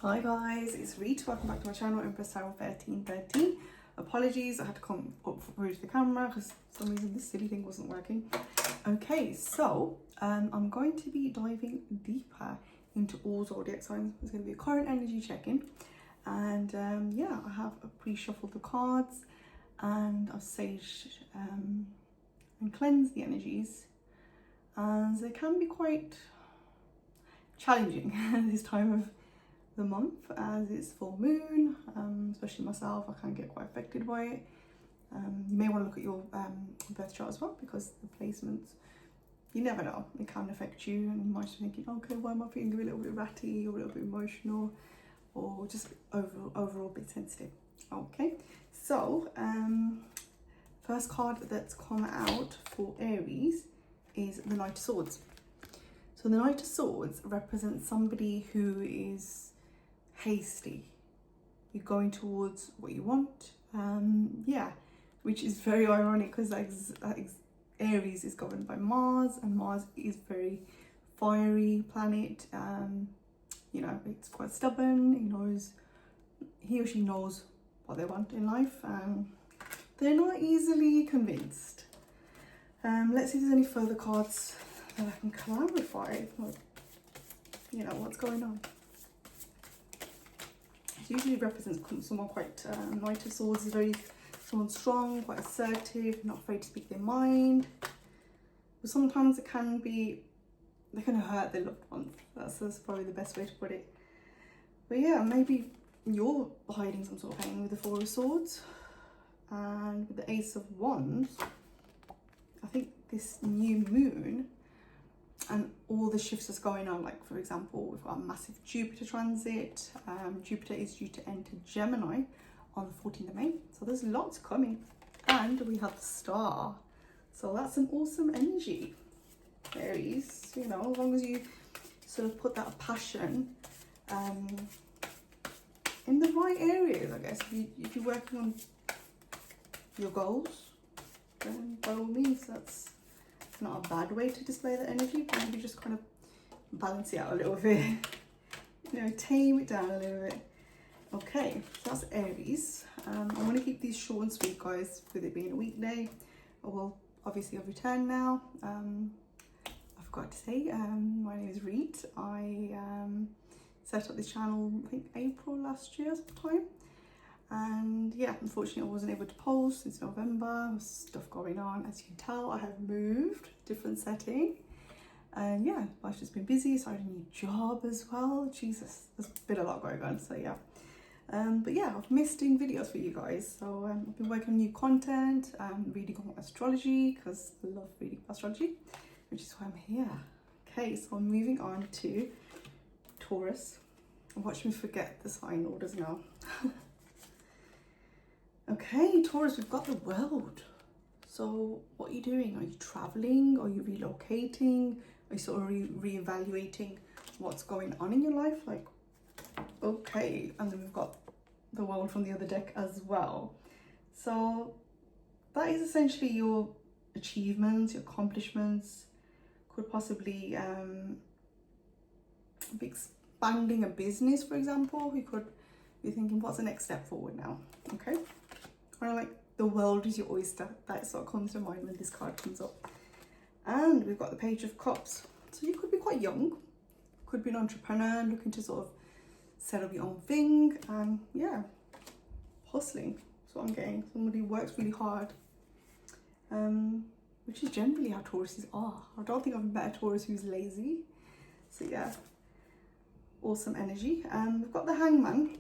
Hi guys, it's Reet. Welcome back to my channel, Empress Tarot 1313. Apologies, I had to come up through to the camera because for some reason this silly thing wasn't working. Okay, so I'm going to be diving deeper into all zodiac signs. There's going to be a current energy check-in, and yeah, I have pre-shuffled the cards and I've saged and cleansed the energies, and they can be quite challenging this time of the month as it's full moon. Especially myself, I can get quite affected by it. You may want to look at your birth chart as well, because the placements, you never know, it can affect you, and you might be thinking, okay, why am I feeling a little bit ratty or a little bit emotional, or just overall a bit sensitive. Okay, so first card that's come out for Aries is the Knight of Swords. So the Knight of Swords represents somebody who is hasty. You're going towards what you want, yeah, which is very ironic because Aries is governed by Mars, and Mars is very fiery planet. You know, it's quite stubborn. He or she knows what they want in life, and they're not easily convinced. Let's see if there's any further cards that I can clarify, what's going on. It usually represents someone quite, Knight of Swords is someone strong, quite assertive, not afraid to speak their mind. But sometimes they can hurt their loved ones. That's probably the best way to put it. But yeah, maybe you're hiding some sort of pain with the Four of Swords. And with the Ace of Wands, I think this new moon and all the shifts that's going on, like for example, we've got a massive Jupiter transit. Jupiter is due to enter Gemini on the 14th of May. So there's lots coming. And we have the Star. So that's an awesome energy, Aries. As long as you sort of put that passion in the right areas, I guess. If you're working on your goals, then by all means, that's not a bad way to display that energy, but maybe just kind of balance it out a little bit. Tame it down a little bit. Okay, so that's Aries. I'm going to keep these short and sweet, guys, with it being a weekday. Well, obviously I've returned now. I forgot to say, my name is Reet. I set up this channel, I think April last year sometime. And yeah, unfortunately I wasn't able to post since November. There's stuff going on. As you can tell, I have moved, different setting. And yeah, life's just been busy. Started a new job as well. Jesus, there's been a lot going on, so yeah. But yeah, I've missed doing videos for you guys. So I've been working on new content, reading on astrology, because I love reading astrology, which is why I'm here. Okay, so I'm moving on to Taurus. And watch me forget the sign orders now. Okay, Taurus, we've got the World. So what are you doing? Are you traveling? Are you relocating? Are you sort of reevaluating what's going on in your life? Like, okay, and then we've got the World from the other deck as well. So that is essentially your achievements, your accomplishments. Could possibly be expanding a business, for example. You could be thinking, what's the next step forward now? Okay. Kind of like the world is your oyster. That's what comes to mind when this card comes up. And we've got the Page of Cups. So you could be quite young, could be an entrepreneur looking to sort of set up your own thing, and yeah, hustling. That's what I'm getting. Somebody who works really hard, which is generally how Tauruses are. I don't think I've met a Taurus who's lazy. So yeah, awesome energy. We've got the Hangman,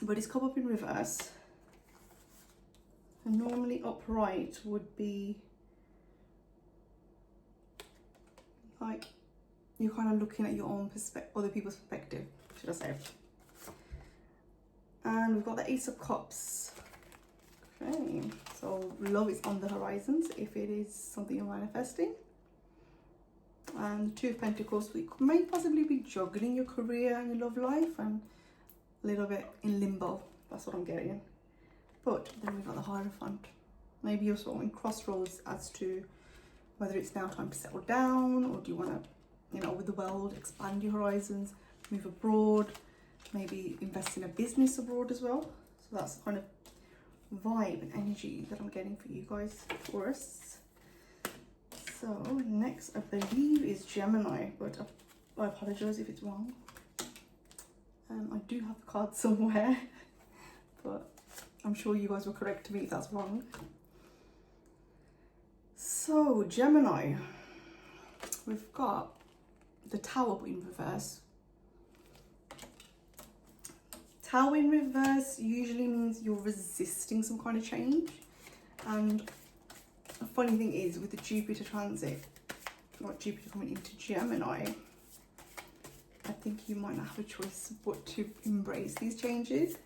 but it's come up in reverse. And normally upright would be like you're kind of looking at your own perspective, other people's perspective, should I say. And we've got the Ace of Cups. Okay, so love is on the horizons if it is something you're manifesting. And Two of Pentacles, we may possibly be juggling your career and your love life and a little bit in limbo. That's what I'm getting. But then we've got the Hierophant. Maybe you're sort of in crossroads as to whether it's now time to settle down, or do you want to, with the World, expand your horizons, move abroad. maybe invest in a business abroad as well. So that's the kind of vibe and energy that I'm getting for you guys, Taurus. So next I believe is Gemini, but I apologize if it's wrong. I do have the card somewhere, but I'm sure you guys will correct me if that's wrong. So Gemini, we've got the Tower in reverse. Tower in reverse usually means you're resisting some kind of change. And the funny thing is, with the Jupiter transit, or Jupiter coming into Gemini, I think you might not have a choice but to embrace these changes.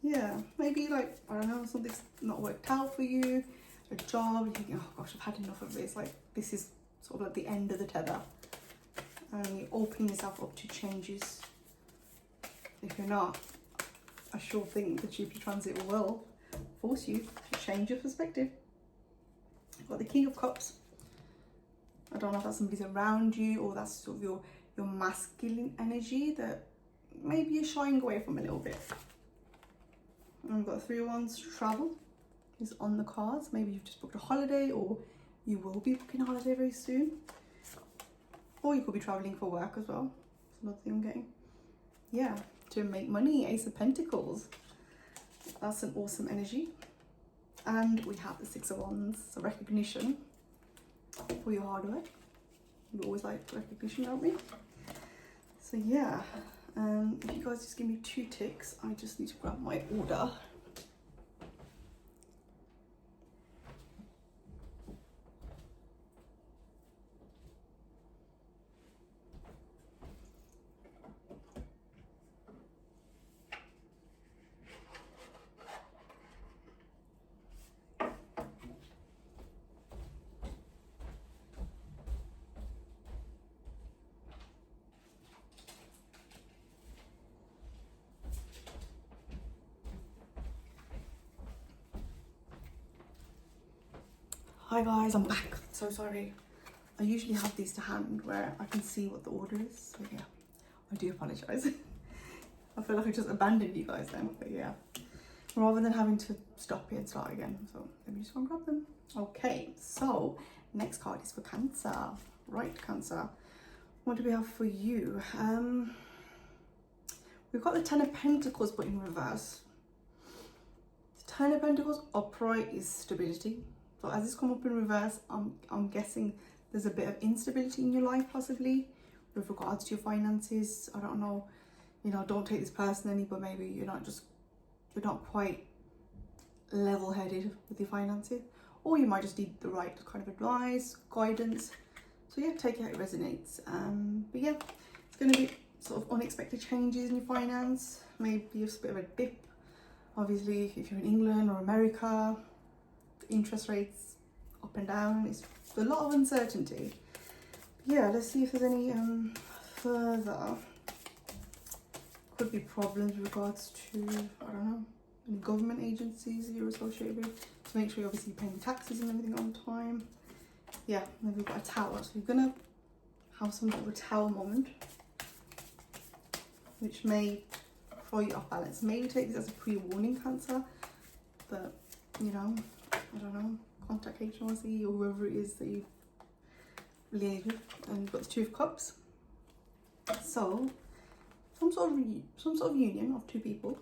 Yeah, maybe like, I don't know, something's not worked out for you, a job, you're thinking, oh gosh, I've had enough of this, like this is sort of like the end of the tether. And you're opening yourself up to changes. If you're not, I sure think the Jupiter transit will force you to change your perspective. You've got the King of Cups. I don't know if that's somebody's around you or that's sort of your masculine energy that maybe you're shying away from a little bit. And we've got 3 of Wands. Travel is on the cards. Maybe you've just booked a holiday, or you will be booking a holiday very soon. Or you could be traveling for work as well. That's another thing I'm getting. Yeah, to make money. Ace of Pentacles. That's an awesome energy. And we have the 6 of Wands. So recognition for your hard work. We always like recognition, don't we? So yeah, if you guys just give me 2 ticks, I just need to grab my order. Hi guys, I'm back. So sorry. I usually have these to hand where I can see what the order is. So yeah, I do apologise. I feel like I just abandoned you guys then, but yeah. Rather than having to stop it and start again. So let me just go and grab them. Okay, so next card is for Cancer. Right, Cancer. What do we have for you? We've got the 10 of Pentacles but in reverse. The 10 of Pentacles upright is stability. So as it's come up in reverse, I'm guessing there's a bit of instability in your life possibly with regards to your finances. I don't know, you know, don't take this personally, but maybe you're not quite level-headed with your finances, or you might just need the right kind of advice, guidance. So yeah, take it how it resonates. But yeah, it's going to be sort of unexpected changes in your finance, maybe a bit of a dip. Obviously, if you're in England or America, interest rates up and down, it's a lot of uncertainty. Yeah, let's see if there's any further, could be problems with regards to, I don't know, any government agencies you're associated with, to make sure you're obviously paying taxes and everything on time. Yeah, then we've got a Tower, so you're gonna have some sort of a Tower moment which may throw you off balance. Maybe take this as a pre-warning, Cancer, but you know, I don't know, contact HMRC or whoever it is that you liaise with. And you've got the 2 of Cups. So some sort of union of 2 people.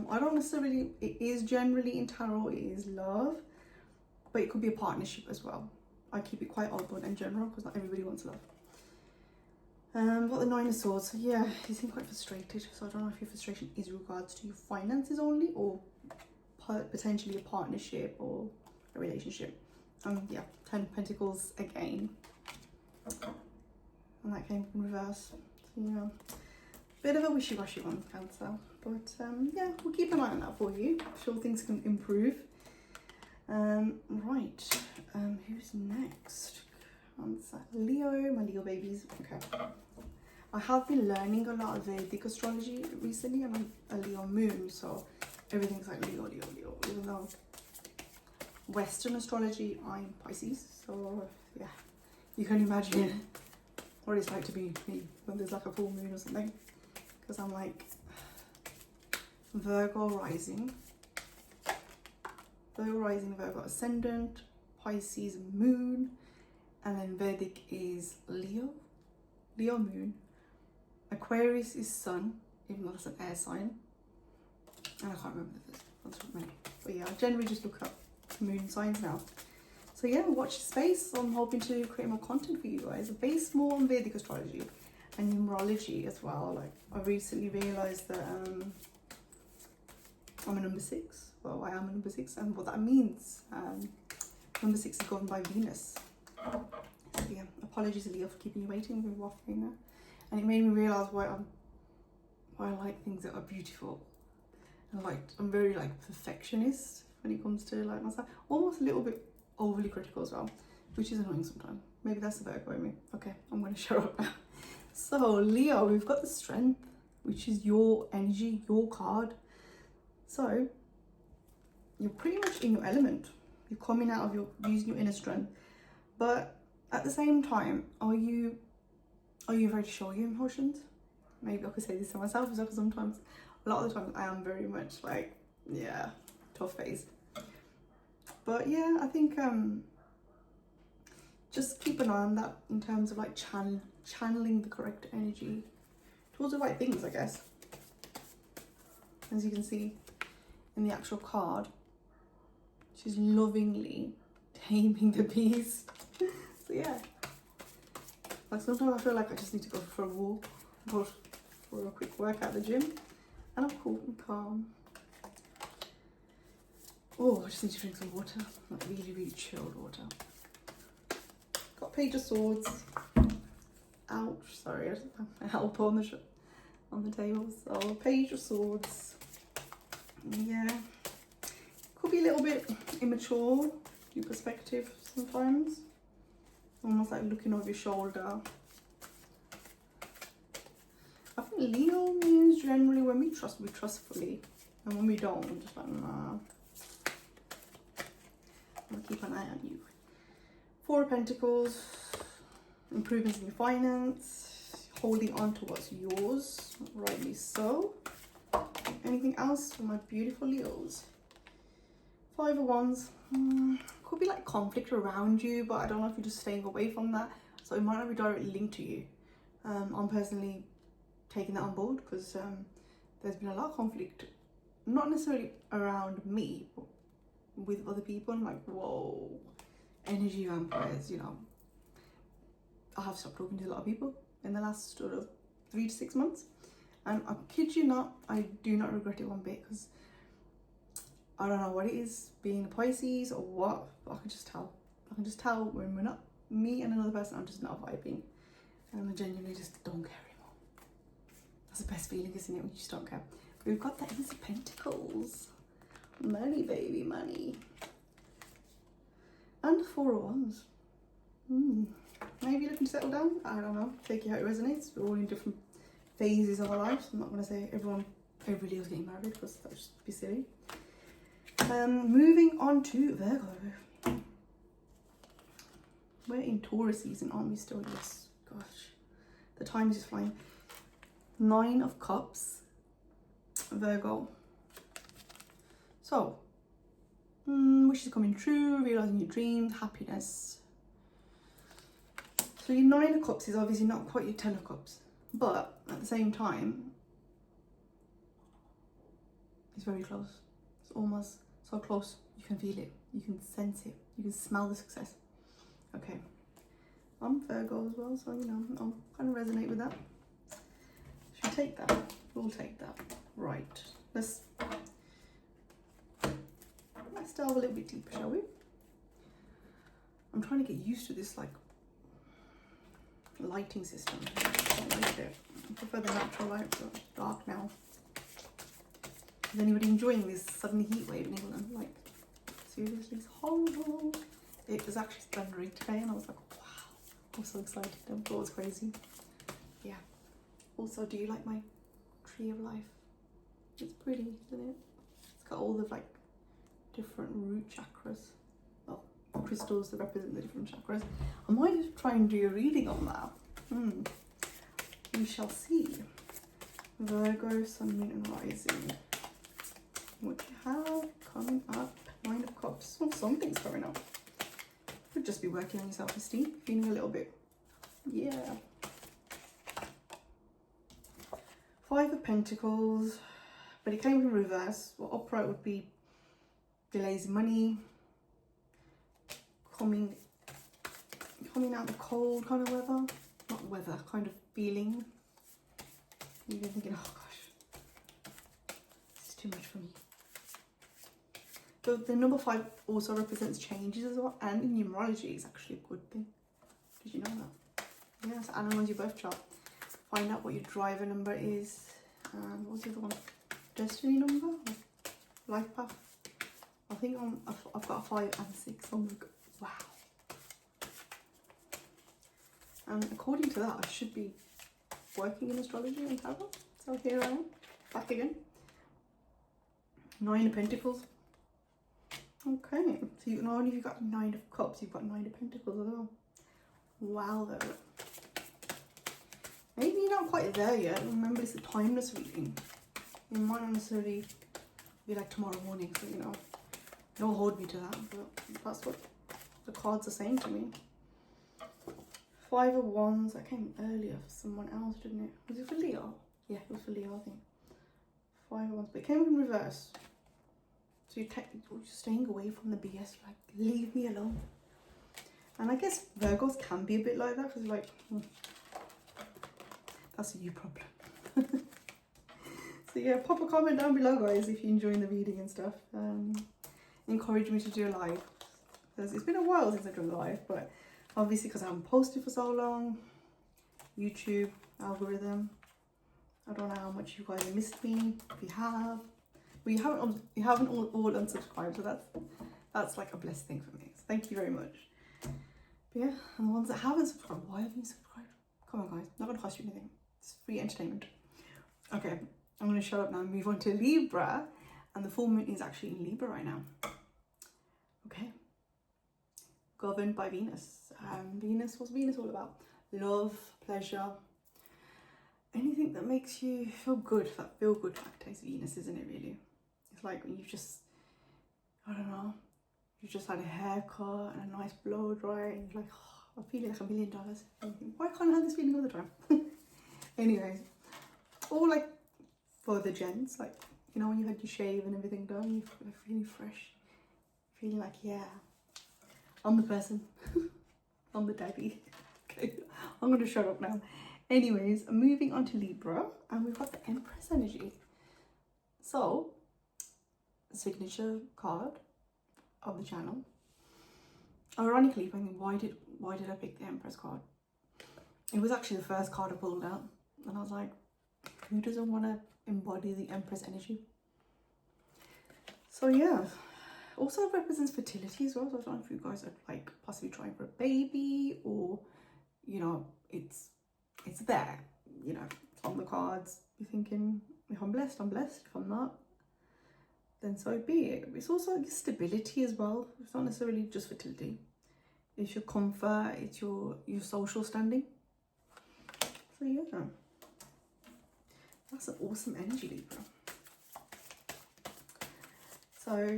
I don't necessarily, it is generally in tarot, it is love, but it could be a partnership as well. I keep it quite open and general because not everybody wants love. Got the 9 of Swords. So yeah, you seem quite frustrated. So I don't know if your frustration is in regards to your finances only, or potentially a partnership or a relationship. Yeah, 10 Pentacles again, and that came in reverse. So yeah, bit of a wishy-washy one, Cancer, but yeah, we'll keep an eye on that for you. I'm sure things can improve. Right, who's next? Cancer. Leo, my Leo babies. Okay, I have been learning a lot of Vedic astrology recently, and I'm a Leo moon, so everything's like Leo, Leo, Leo, even though Western astrology, I'm Pisces, so yeah, you can imagine what it's like to be me when there's like a full moon or something, because I'm like Virgo rising, Virgo ascendant, Pisces moon, and then Vedic is Leo moon, Aquarius is sun, even though that's an air sign, and I can't remember what's many. But yeah, I generally just look up moon signs now. So yeah, watch the space. I'm hoping to create more content for you guys, based more on Vedic astrology and numerology as well. Like, I recently realised that I'm a number 6. Well, I am a number 6, and what that means. Number 6 is governed by Venus. So yeah, apologies Leo for keeping you waiting. We've been waffling there. And it made me realise why I like things that are beautiful. And I'm very like perfectionist when it comes to like myself. Almost a little bit overly critical as well, which is annoying sometimes. Maybe that's the Virgo in me. Okay, I'm going to shut up now. So Leo, we've got the strength, which is your energy, your card. So you're pretty much in your element. You're coming out of using your inner strength. But at the same time, are you ready to show your emotions? Maybe I could say this to myself as well, because sometimes, a lot of the times I am very much like, yeah, tough phase. But yeah, I think just keep an eye on that in terms of like channeling the correct energy towards the right things, I guess. As you can see in the actual card, she's lovingly taming the beast. So yeah, like sometimes I feel like I just need to go for a walk, go for a quick workout at the gym, and I'm cool and calm. Oh, I just need to drink some water, like really, really chilled water. Got Page of Swords. Ouch, sorry, I help on the table. So Page of Swords. Yeah, could be a little bit immature, your perspective sometimes. Almost like looking over your shoulder. I think Leo means generally when we trust fully, and when we don't, we're just like, nah. I'll keep an eye on you. 4 of Pentacles, improvements in your finance, holding on to what's yours, rightly so. Anything else for my beautiful Leos? 5 of Wands, could be like conflict around you, but I don't know if you're just staying away from that, so it might not be directly linked to you. I'm personally taking that on board, because there's been a lot of conflict, not necessarily around me, but with other people. I'm like, whoa, energy vampires, you know. I have stopped talking to a lot of people in the last sort of 3 to 6 months, and I kid you not, I do not regret it one bit, because I don't know what it is, being a Pisces or what, but I can just tell. I can just tell when we're not, me and another person, I'm just not vibing, and I genuinely just don't care anymore. That's the best feeling, isn't it, when you just don't care. We've got the Ace of Pentacles. Money, baby, money. And 4 of Wands. Maybe looking to settle down. I don't know. Take it how it resonates. We're all in different phases of our lives. I'm not going to say every Leo's getting married, because that would just be silly. Moving on to Virgo. We're in Taurus season, aren't we still? Yes. Gosh. The time is just flying. 9 of Cups. Virgo. So, wishes coming true, realising your dreams, happiness. So your 9 of Cups is obviously not quite your 10 of Cups, but at the same time, it's very close. It's almost so close, you can feel it, you can sense it, you can smell the success. Okay, I'm Virgo as well, so you know, I'll kind of resonate with that. Should we take that? We'll take that. Right, let's delve a little bit deeper, shall we? I'm trying to get used to this like lighting system. I don't like it. I prefer the natural light, so it's dark now. Is anybody enjoying this sudden heat wave in England? Like, seriously, it's horrible. It was actually thundering today, and I was like, wow, I'm so excited. I thought it was crazy. Yeah. Also, do you like my tree of life? It's pretty, isn't it? It's got all the like different root chakras, well, crystals that represent the different chakras. I might just try and do a reading on that. We shall see. Virgo, Sun, Moon and Rising. What do you have coming up? 9 of Cups. Oh, something's coming up. Could just be working on your self-esteem, feeling a little bit, yeah. 5 of Pentacles, but it came in reverse. Well, upright would be delays in money, coming out the cold kind of weather. Not weather, kind of feeling. You're thinking, oh gosh, this is too much for me. But the number 5 also represents changes as well, and in numerology is actually a good thing. Did you know that? Yeah, so analyze your birth chart. Find out what your driver number is. And what's the other one? Destiny number? Life path? I think I've got a 5 and 6. Oh my god, wow. And according to that, I should be working in astrology and tarot. So here I am, back again. 9 of Pentacles. Okay, so you not only have you got 9 of Cups, you've got 9 of Pentacles as well. Wow, though. Maybe you're not quite there yet. Remember, it's a timeless reading. It might not necessarily be like tomorrow morning, so you know, don't hold me to that, but that's what the cards are saying to me. 5 of Wands, that came earlier for someone else, didn't it? Was it for Leo? Yeah, it was for Leo, I think. 5 of Wands, but it came in reverse. So you're staying away from the BS, like, leave me alone. And I guess Virgos can be a bit like that, because like, that's a you problem. So yeah, pop a comment down below, guys, if you're enjoying the reading and stuff. Encourage me to do a live. Because it's been a while since I've done a live, but obviously because I haven't posted for so long, YouTube algorithm. I don't know how much you guys have missed me. If you have, well, you haven't all unsubscribed, so that's like a blessed thing for me. So thank you very much. But yeah, and the ones that haven't subscribed, why haven't you subscribed? Come on, guys, not gonna cost you anything. It's free entertainment. Okay, I'm gonna shut up now and move on to Libra, and the full moon is actually in Libra right now. Okay, governed by Venus. Venus, what's Venus all about? Love, pleasure, anything that makes you feel good. That feel good factor is Venus, isn't it? Really, it's like when you just, I don't know, you just had a haircut and a nice blow dry, and you're like, oh, I'm feeling like $1 million. And you think, why can't I have this feeling all the time? Anyways, or like for the gents, like, you know, when you had your shave and everything done, you're feeling fresh, feeling like, yeah, I'm the person. I'm the daddy. Okay, I'm gonna shut up now. Anyways, moving on to Libra, and we've got the Empress energy. So, signature card of the channel. Ironically, I mean, why did I pick the Empress card? It was actually the first card I pulled out, and I was like, who doesn't want to embody the Empress energy? So yeah, also represents fertility as well. So I don't know if you guys are like possibly trying for a baby, or you know, it's there, you know, it's on the cards. You're thinking, if I'm blessed, I'm blessed. If I'm not, then so be it. It's also like stability as well. It's not necessarily just fertility. It's your comfort, it's your social standing. So yeah, that's an awesome energy, Libra. So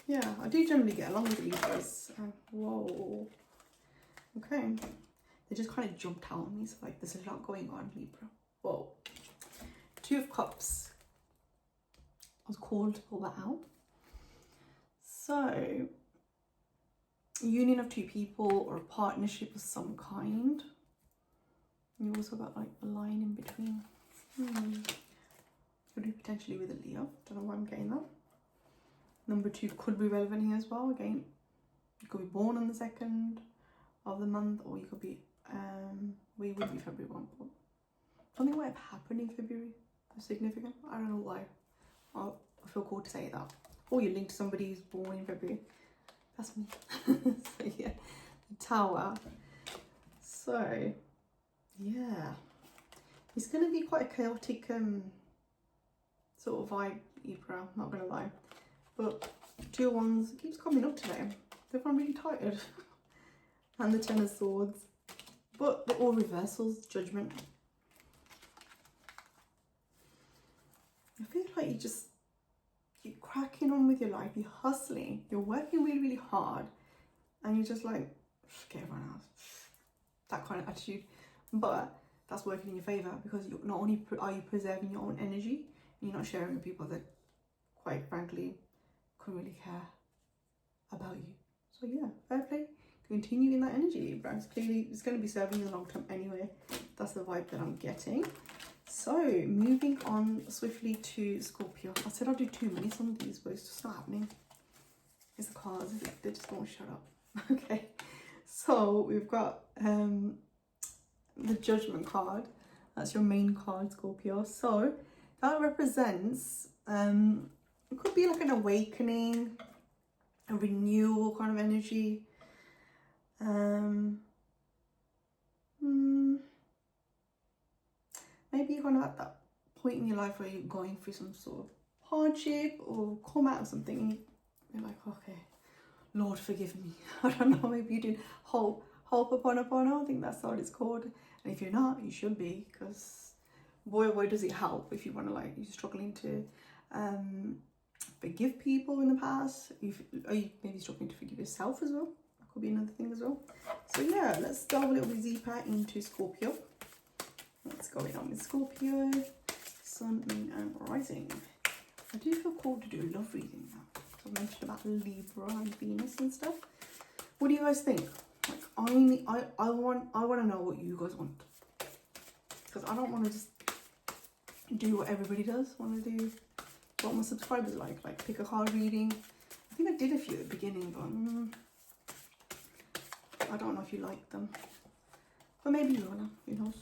yeah, I do generally get along with Libras. Whoa. Okay. They just kind of jumped out on me. So like, there's a lot going on, Libra. Whoa. 2 of Cups. I was called to pull that out. So, union of 2 people or a partnership of some kind. You also got like a line in between. Could be potentially with a Leo. Don't know why I'm getting that. Number 2 could be relevant here as well. Again, you could be born on the 2nd of the month, or you could be, we would be February 1. But something might have happened in February. Significant. I don't know why. I feel called to say that. Or you're linked to somebody who's born in February. That's me. So yeah, the Tower. So yeah, it's going to be quite a chaotic sort of vibe, Libra, not going to lie. But 2 of Wands keeps coming up today. If I'm really tired. And the 10 of Swords. but they're all reversals. Judgment. I feel like you're cracking on with your life, you're hustling, you're working really, really hard, and you're just like, get everyone else. That kind of attitude. But that's working in your favour, because you're not only are you preserving your own energy, and you're not sharing with people that, quite frankly, couldn't really care about you. So yeah, fair play. Continue in that energy, Libra. Clearly, it's going to be serving you in the long term anyway. That's the vibe that I'm getting. So, moving on swiftly to Scorpio. I said I'll do 2 minutes on these, but it's just not happening. It's the cards, they just won't shut up. Okay, so we've got the Judgment card. That's your main card, Scorpio. So, that represents, it could be like an awakening, a renewal kind of energy. Maybe you're kind of at that point in your life where you're going through some sort of hardship or come out of something, and you're like, okay, Lord forgive me. I don't know, maybe you're doing hope upon I think that's what it's called. And if you're not, you should be, because boy does it help if you want to, like, you're struggling to forgive people in the past. Are you maybe struggling to forgive yourself as well? That could be another thing as well. So yeah, let's delve a little bit deeper into Scorpio. What's going on with Scorpio, Sun, Moon and Rising. I do feel called to do a love reading now. So I mentioned about Libra and Venus and stuff. What do you guys think? Like, I want to know what you guys want, because I don't want to just do what everybody does. I want to do what my subscribers like pick a card reading. I think I did a few at the beginning, but I don't know if you like them. But maybe you wanna, who knows?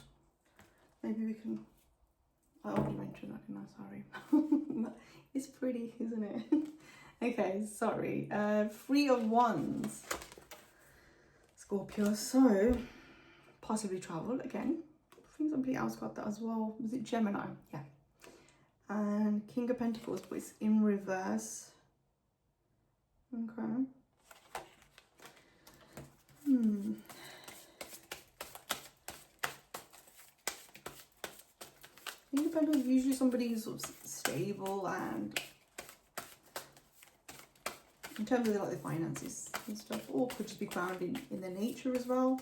Maybe we can. I already mentioned that, didn't I? Sorry. It's pretty, isn't it? Okay, sorry. 3 of Wands, Scorpio. So, possibly travel again. I think somebody else got that as well. Was it Gemini? Yeah. And King of Pentacles, but it's in reverse. Okay. King of Pentacles is usually somebody who's sort of stable, and in terms of like the finances and stuff, or could just be grounded in their nature as well.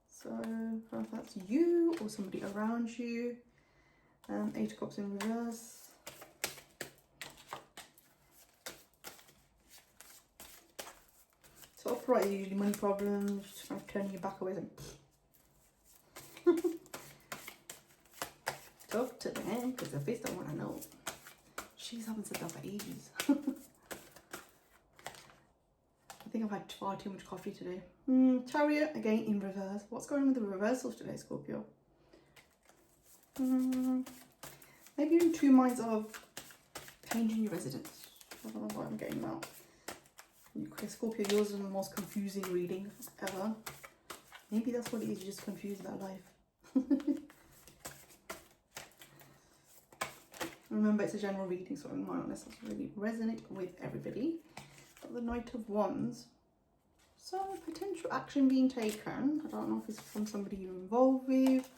So I don't know if that's you or somebody around you. 8 of Cups in reverse. So upright, usually money problems, just kind of turning your back away. Talk to them, because the face don't want to know. She's haven't said that for ages. I think I've had far too much coffee today. Chariot, again in reverse. What's going on with the reversals today, Scorpio? Maybe you're in 2 minds of changing your residence. I don't know what I'm getting now. Okay, Scorpio, yours is the most confusing reading ever. Maybe that's what it is, you're just confused about life. Remember, it's a general reading, so it might not necessarily resonate with everybody. But the Knight of Wands. So, potential action being taken. I don't know if it's from somebody you're involved with.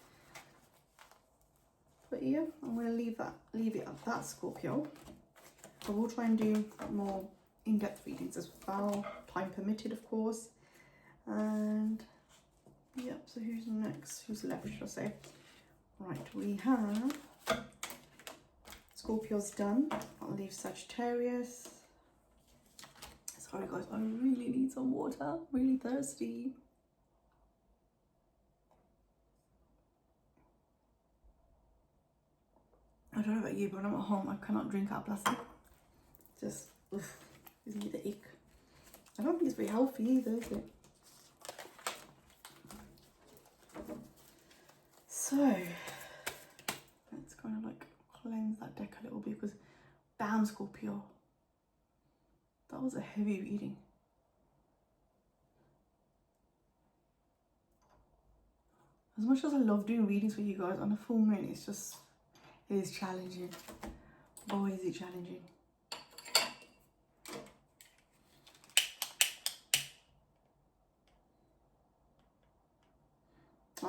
But yeah, I'm going to leave it at that, Scorpio. I will try and do more in-depth readings as well, time permitted, of course. And yeah, so who's next? Who's left, should I say? Right, we have Scorpio's done. I'll leave Sagittarius. Sorry guys, I really need some water. Really thirsty. I don't know about you, but when I'm at home, I cannot drink out of plastic. Just, oof, gives me the ick. I don't think it's very healthy either, is it? So, let's kind of like cleanse that deck a little bit, because damn, Scorpio, that was a heavy reading. As much as I love doing readings for you guys on a full moon, it's just, it is challenging. Boy, is it challenging.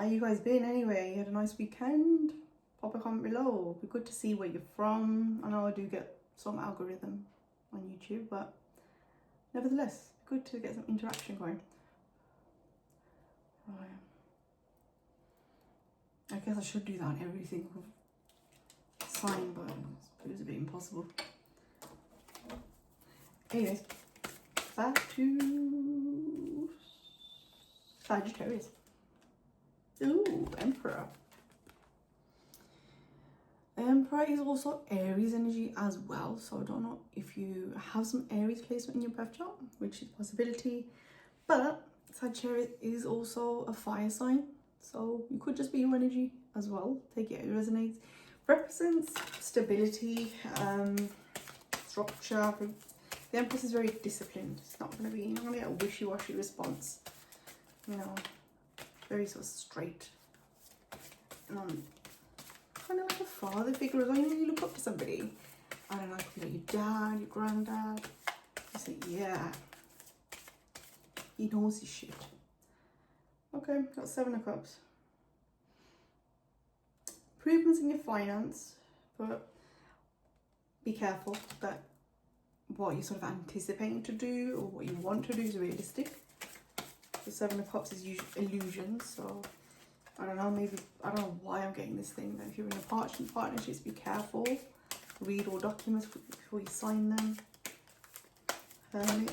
how you guys been anyway? You had a nice weekend? Pop a comment below. It'd be good to see where you're from. I know I do get some algorithm on YouTube, but nevertheless, good to get some interaction going. Right. I guess I should do that on every single sign, but it was a bit impossible. Anyways, back to Sagittarius. Ooh, Emperor. Emperor is also Aries energy as well, so I don't know if you have some Aries placement in your birth chart, which is a possibility, but Sagittarius is also a fire sign, so you could just be your energy as well. Take it, it resonates. Represents stability, structure. The Empress is very disciplined. It's not going to be, you're not going to get a wishy-washy response, you know, very sort of straight. And kind of like a father figure as well. You know, you look up to somebody, I don't know, it could be like your dad, your granddad. You say, yeah, he knows his shit. Okay, got 7 of Cups. Improvements in your finance, but be careful that what you're sort of anticipating to do or what you want to do is realistic. The 7 of Cups is usually illusions, so I don't know, maybe, I don't know why I'm getting this thing, that if you're in a partnerships, be careful. Read all documents before you sign them. Hermit.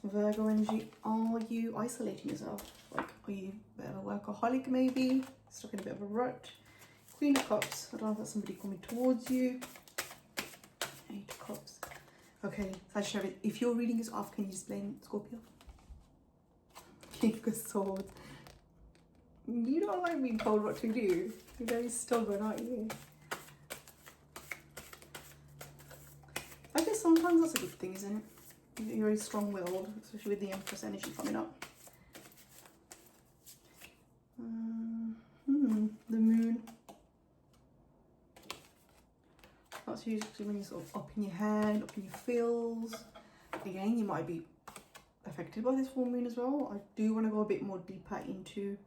Virgo energy, are you isolating yourself? Like, are you a bit of a workaholic maybe? Stuck in a bit of a rut? Queen of Cups, I don't know if that's somebody coming towards you. 8 of Cups. Okay, Sagittarius, if your reading is off, can you just blame Scorpio? King of Swords. You don't like being told what to do. You're very stubborn, aren't you? I guess sometimes that's a good thing, isn't it? You're very strong-willed, especially with the Empress energy coming up. The Moon. That's usually when you're sort of up in your head, up in your feels. Again, you might be affected by this full moon as well. I do want to go a bit more deeper into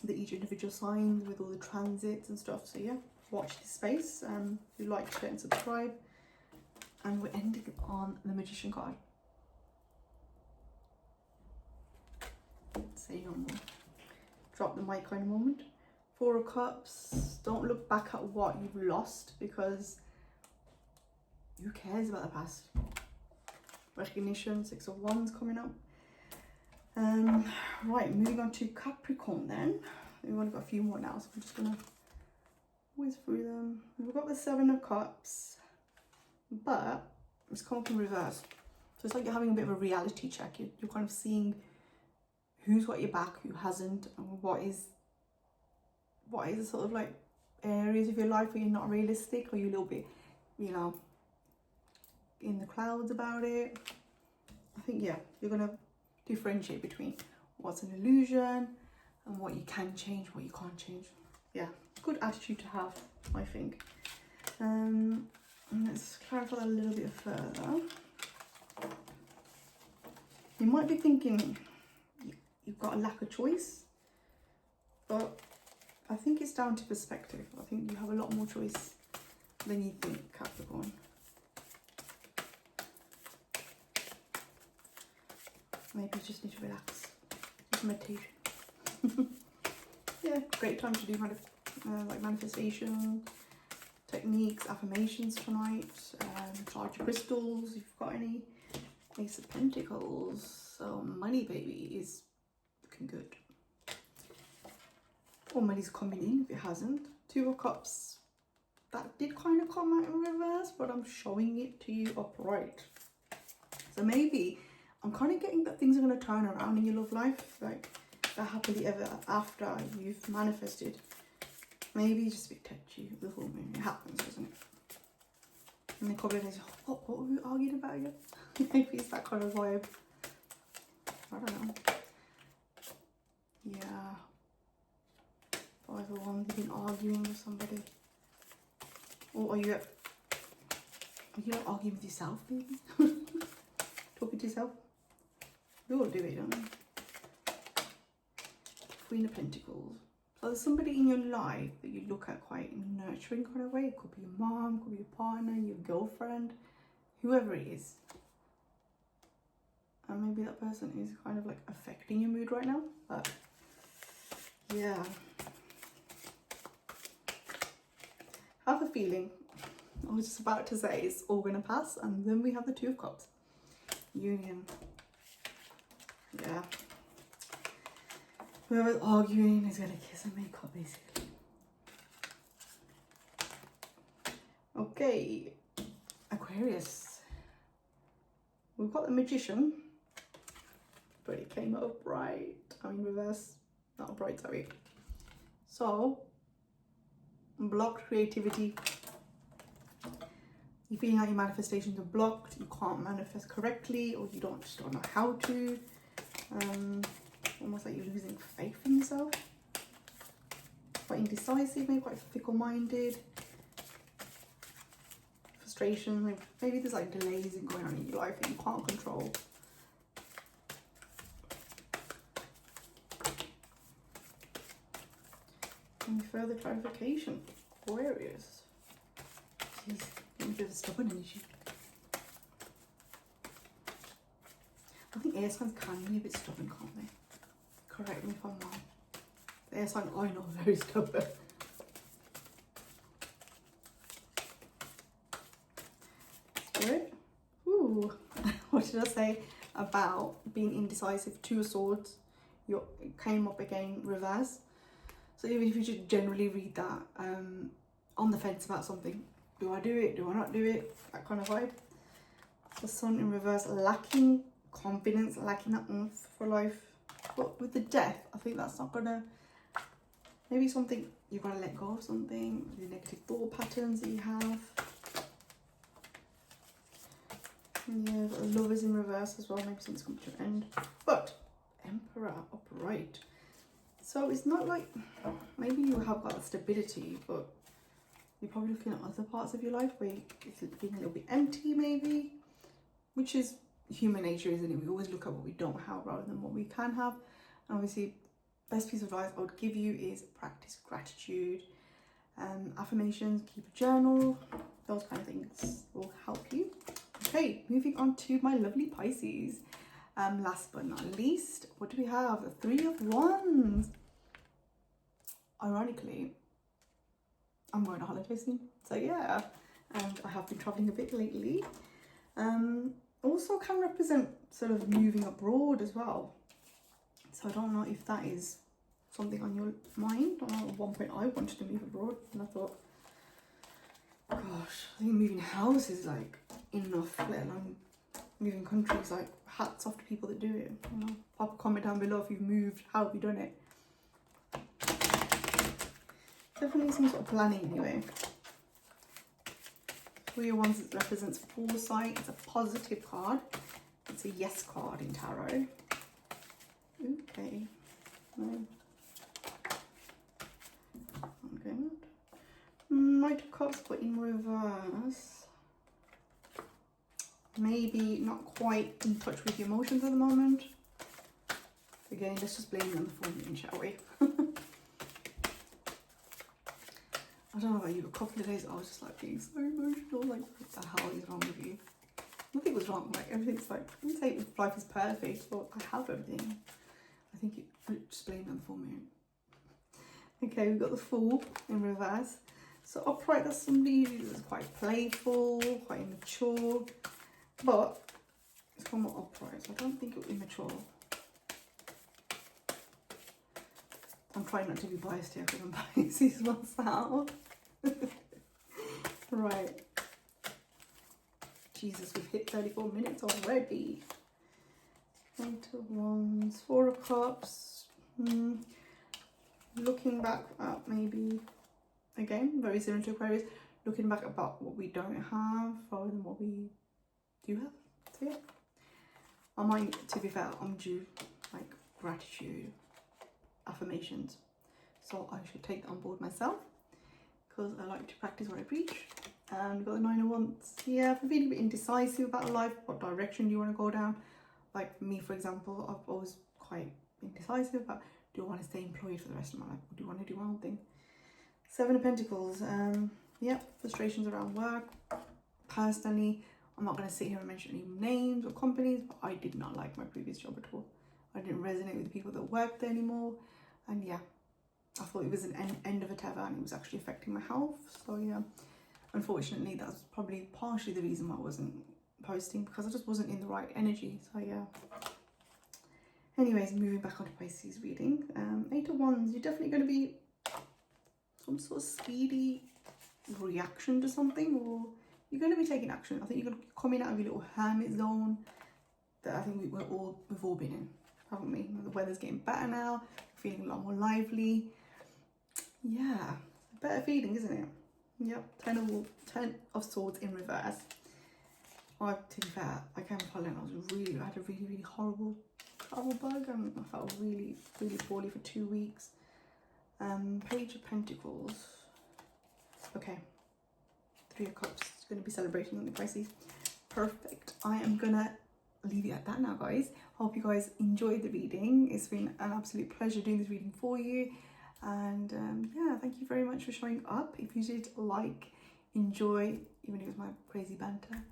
each individual sign with all the transits and stuff. So yeah, watch this space. If you like, share and subscribe. And we're ending on the Magician card. Say no more. Drop the mic in a moment. 4 of Cups. Don't look back at what you've lost, because who cares about the past? Recognition. 6 of Wands coming up. Right, moving on to Capricorn then. We've only got a few more now, so I'm just gonna whiz through them. We've got the 7 of Cups, but it's come up in reverse. So it's like you're having a bit of a reality check. You're kind of seeing who's got your back, who hasn't, and what is the sort of like areas of your life where you're not realistic, or you're a little bit, you know, in the clouds about it. I think, yeah, you're gonna differentiate between what's an illusion and what you can change, what you can't change. Yeah, good attitude to have, I think. And let's clarify that a little bit further. You might be thinking you've got a lack of choice, but I think it's down to perspective. I think you have a lot more choice than you think, Capricorn. Maybe you just need to relax. Just meditation. Yeah, great time to do like manifestation techniques, affirmations tonight. Charge your crystals if you've got any. Ace of Pentacles. So money, baby, is looking good. Or money's coming in if it hasn't. 2 of Cups. That did kind of come out in reverse, but I'm showing it to you upright. So maybe I'm kind of getting that things are going to turn around in your love life, like that happily ever after you've manifested. Maybe just a bit touchy, the full moon. It happens, doesn't it? And then a couple of days, what were we arguing about again? Maybe it's that kind of vibe. I don't know. Yeah. 5 of Wands, you've been arguing with somebody. Or are you arguing with yourself, maybe? Talking to yourself? We all do it, don't we? Queen of Pentacles. So there's somebody in your life that you look at quite in a nurturing kind of way. It could be your mom, could be your partner, your girlfriend, whoever it is. And maybe that person is kind of like affecting your mood right now. But yeah. I have a feeling, I was just about to say it's all going to pass. And then we have the Two of Cups. Union. Yeah. Whoever's arguing is going to kiss and make up, basically. Okay. Aquarius. We've got the Magician. But it came out upright. I mean reverse. Not upright, sorry. So, blocked creativity. You're feeling like your manifestations are blocked. You can't manifest correctly, or you just don't know how to. Almost like you're losing faith in yourself. Quite indecisive, maybe quite fickle-minded. Frustration, maybe there's like delays going on in your life that you can't control. Any further clarification? Aquarius. Jeez, maybe there's a stubborn energy. I think air signs can be a bit stubborn, can't they? Correct me if I'm wrong. The air sign I know is very stubborn. Spirit. Ooh. What did I say about being indecisive? Two of Swords. You came up again, reverse. So even if you just generally read that, on the fence about something. Do I do it? Do I not do it? That kind of vibe. The Sun in reverse, lacking confidence, lacking that oomph for life. But with the Death, I think that's not gonna, maybe something you've got to let go of, something, the negative thought patterns that you have. Yeah, but the Lovers in reverse as well, maybe something's come to an end. But Emperor upright. So it's not like, maybe you have got the stability, but you're probably looking at other parts of your life where it's feeling a little bit empty maybe, which is human nature, isn't it? We always look at what we don't have rather than what we can have. And obviously, best piece of advice I would give you is practice gratitude, affirmations, keep a journal, those kind of things will help you. Okay, moving on to my lovely Pisces. Last but not least, what do we have? The Three of Wands. Ironically, I'm going on holiday soon, so yeah, and I have been traveling a bit lately. Also can represent sort of moving abroad as well. So I don't know if that is something on your mind. I know at one point I wanted to move abroad, and I thought, gosh, I think moving house is like enough, let alone moving countries. Like, hats off to people that do it. You know, pop a comment down below if you've moved, how have you done it? Definitely some sort of planning anyway. Three of Wands represents foresight. It's a positive card. It's a yes card in tarot. Okay. No. Okay. Knight of Cups, but in reverse. Maybe not quite in touch with your emotions at the moment. Again, let's just blame it on the full moon, shall we? I don't know about you, a couple of days I was just like being so emotional, like what the hell is wrong with you? Nothing was wrong, like everything's like, I wouldn't say life is perfect, but I have everything. I think you just blame it on the full moon. Okay, we've got the Fool in reverse. So upright, that's somebody who's quite playful, quite immature, but it's somewhat upright, so I don't think it will be mature. I'm trying not to be biased here because I'm Pisces myself. Right. Jesus, we've hit 34 minutes already. Eight of Wands, Four of Cups. Looking back at maybe, again, very similar to Aquarius, looking back about what we don't have rather than what we do have. So yeah. I might, to be fair, I'm due like gratitude, affirmations, so I should take that on board myself because I like to practice what I preach. And we've got the Nine of Wands. Yeah, if I'm feeling a bit indecisive about life, what direction do you want to go down? Like me, for example, I've always quite indecisive about do I want to stay employed for the rest of my life, or do I want to do my own thing? Seven of Pentacles. Yep, frustrations around work. Personally, I'm not going to sit here and mention any names or companies, but I did not like my previous job at all. I didn't resonate with the people that worked there anymore. And yeah, I thought it was an end of a tether, and it was actually affecting my health. So yeah, unfortunately, that's probably partially the reason why I wasn't posting, because I just wasn't in the right energy. So yeah. Anyways, moving back onto Pisces reading. 8 of Wands, you're definitely going to be some sort of speedy reaction to something, or you're going to be taking action. I think you're going to be coming out of your little hermit zone that I think we've all been in, haven't we? The weather's getting better now, feeling a lot more lively. Yeah, a better feeling, isn't it? Yep, 10 of Swords in reverse. To be fair, I came from Holland, I had a really horrible travel bug, and I felt really poorly for 2 weeks. Page of Pentacles. Okay, 3 of Cups. Going to be celebrating on the Pisces. Perfect. I am gonna leave it at that now, guys. Hope you guys enjoyed the reading. It's been an absolute pleasure doing this reading for you, and yeah, thank you very much for showing up. If you did enjoy, even if it was my crazy banter,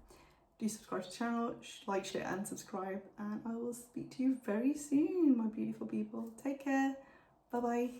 do subscribe to the channel, like, share and subscribe, and I will speak to you very soon, my beautiful people. Take care. Bye bye.